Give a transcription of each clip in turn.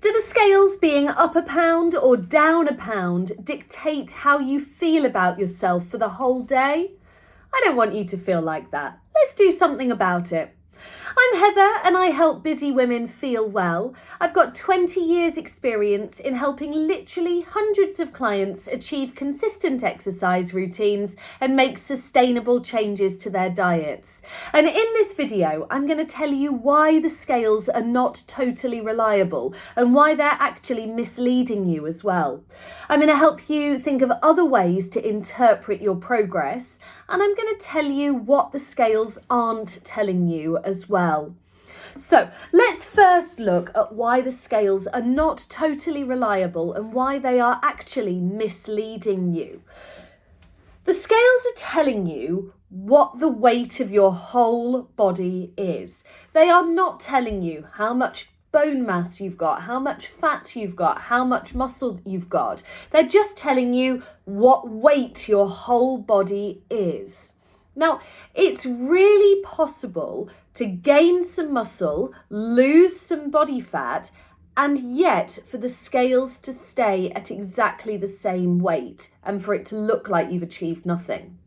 Do the scales being up a pound or down a pound dictate how you feel about yourself for the whole day? I don't want you to feel like that. Let's do something about it. I'm Heather and I help busy women feel well. I've got 20 years experience in helping literally hundreds of clients achieve consistent exercise routines and make sustainable changes to their diets. And in this video, I'm going to tell you why the scales are not totally reliable and why they're actually misleading you as well. I'm going to help you think of other ways to interpret your progress, and I'm going to tell you what the scales aren't telling you as well. So let's first look at why the scales are not totally reliable and why they are actually misleading you. The scales are telling you what the weight of your whole body is. They are not telling you how much bone mass you've got, how much fat you've got, how much muscle you've got. They're just telling you what weight your whole body is. Now, it's really possible to gain some muscle, lose some body fat, and yet for the scales to stay at exactly the same weight and for it to look like you've achieved nothing.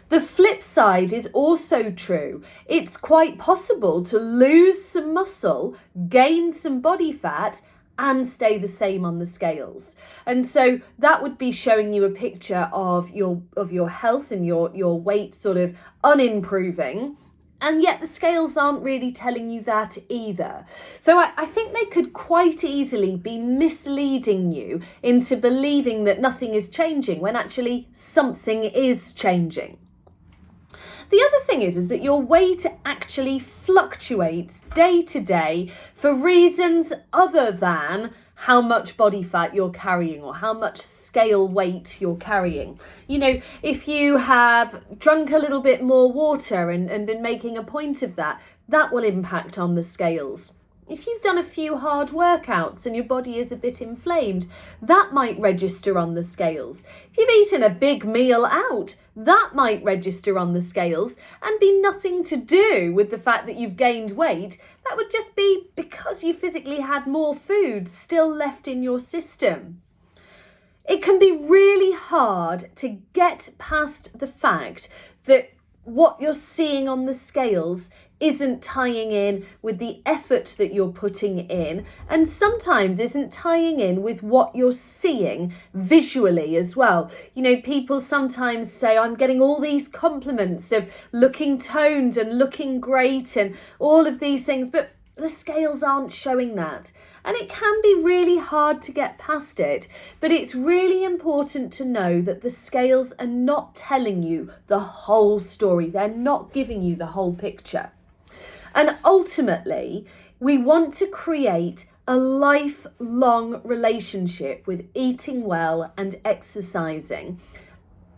The flip side is also true. It's quite possible to lose some muscle, gain some body fat, and stay the same on the scales. And so that would be showing you a picture of your health and your weight sort of unimproving. And yet the scales aren't really telling you that either. So I think they could quite easily be misleading you into believing that nothing is changing when actually something is changing. The other thing is that your weight actually fluctuates day to day for reasons other than how much body fat you're carrying or how much scale weight you're carrying. You know, if you have drunk a little bit more water and been making a point of that, that will impact on the scales. If you've done a few hard workouts and your body is a bit inflamed, that might register on the scales. If you've eaten a big meal out, that might register on the scales and be nothing to do with the fact that you've gained weight. That would just be because you physically had more food still left in your system. It can be really hard to get past the fact that what you're seeing on the scales isn't tying in with the effort that you're putting in, and sometimes isn't tying in with what you're seeing visually as well. You know, people sometimes say, I'm getting all these compliments of looking toned and looking great and all of these things, but the scales aren't showing that. And it can be really hard to get past it, but it's really important to know that the scales are not telling you the whole story. They're not giving you the whole picture. And ultimately, we want to create a lifelong relationship with eating well and exercising.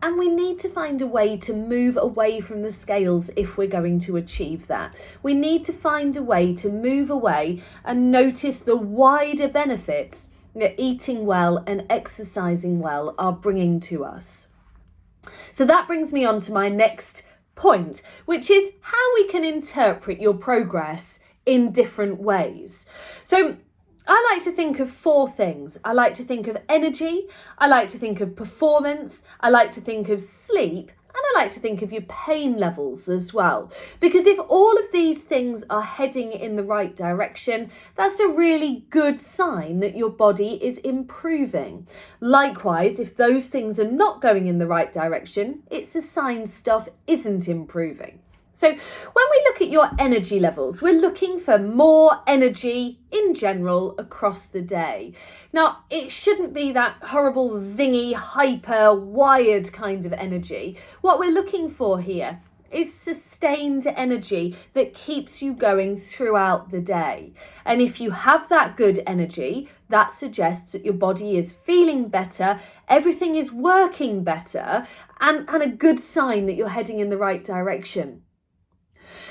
And we need to find a way to move away from the scales if we're going to achieve that. We need to find a way to move away and notice the wider benefits that eating well and exercising well are bringing to us. So that brings me on to my next point, which is how we can interpret your progress in different ways. So I like to think of four things. I like to think of energy, I like to think of performance, I like to think of sleep, and I like to think of your pain levels as well. Because if all of these things are heading in the right direction, that's a really good sign that your body is improving. Likewise, if those things are not going in the right direction, it's a sign stuff isn't improving. So when we look at your energy levels, we're looking for more energy in general across the day. Now, it shouldn't be that horrible, zingy, hyper, wired kind of energy. What we're looking for here is sustained energy that keeps you going throughout the day. And if you have that good energy, that suggests that your body is feeling better, everything is working better, and a good sign that you're heading in the right direction.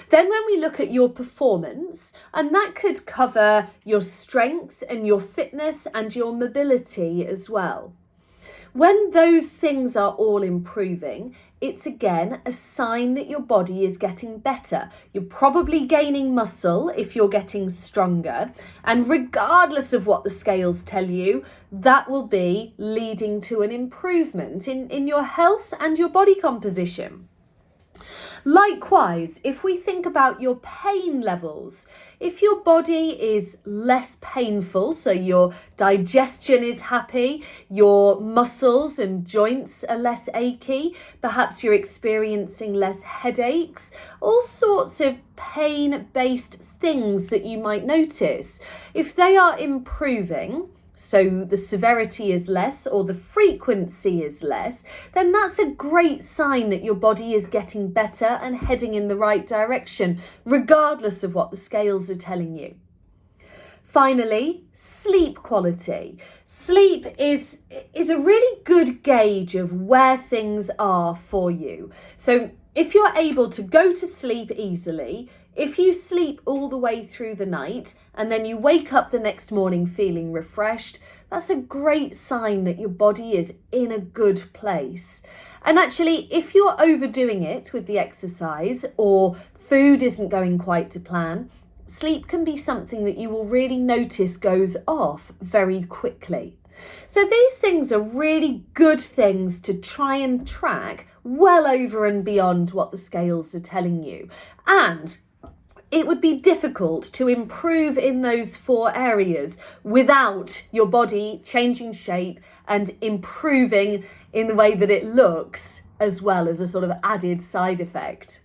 Then when we look at your performance, and that could cover your strength and your fitness and your mobility as well. When those things are all improving, it's again a sign that your body is getting better. You're probably gaining muscle if you're getting stronger. And regardless of what the scales tell you, that will be leading to an improvement in your health and your body composition. Likewise, if we think about your pain levels, if your body is less painful, so your digestion is happy, your muscles and joints are less achy, perhaps you're experiencing less headaches, all sorts of pain-based things that you might notice. If they are improving, so the severity is less or the frequency is less, then that's a great sign that your body is getting better and heading in the right direction, regardless of what the scales are telling you. Finally, sleep quality. Sleep is a really good gauge of where things are for you. So if you're able to go to sleep easily, if you sleep all the way through the night and then you wake up the next morning feeling refreshed, that's a great sign that your body is in a good place. And actually, if you're overdoing it with the exercise or food isn't going quite to plan, sleep can be something that you will really notice goes off very quickly. So these things are really good things to try and track well over and beyond what the scales are telling you. And it would be difficult to improve in those 4 areas without your body changing shape and improving in the way that it looks, as well as a sort of added side effect.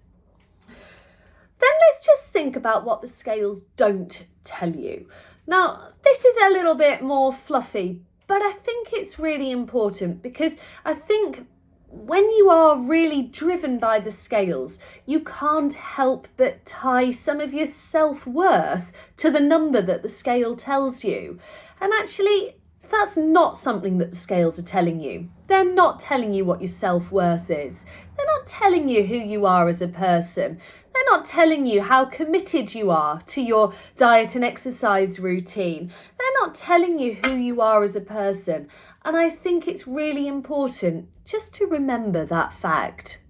Then let's just think about what the scales don't tell you. Now, this is a little bit more fluffy, but I think it's really important because I think when you are really driven by the scales, you can't help but tie some of your self-worth to the number that the scale tells you. And actually, that's not something that the scales are telling you. They're not telling you what your self-worth is. They're not telling you who you are as a person. They're not telling you how committed you are to your diet and exercise routine. They're not telling you who you are as a person. And I think it's really important just to remember that fact.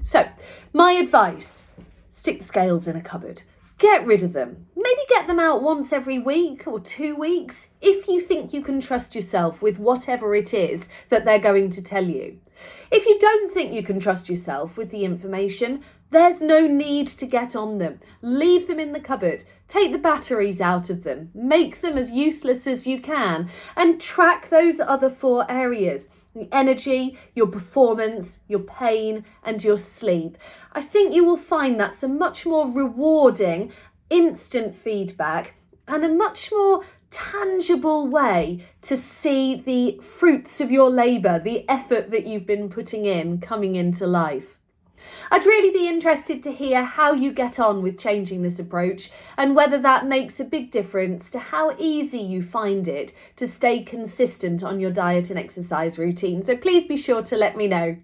So, my advice, stick the scales in a cupboard. Get rid of them. Maybe get them out once every week or 2 weeks if you think you can trust yourself with whatever it is that they're going to tell you. If you don't think you can trust yourself with the information, there's no need to get on them. Leave them in the cupboard. Take the batteries out of them. Make them as useless as you can and track those other 4 areas. The energy, your performance, your pain and your sleep. I think you will find that's a much more rewarding, instant feedback and a much more tangible way to see the fruits of your labour, the effort that you've been putting in coming into life. I'd really be interested to hear how you get on with changing this approach and whether that makes a big difference to how easy you find it to stay consistent on your diet and exercise routine. So please be sure to let me know.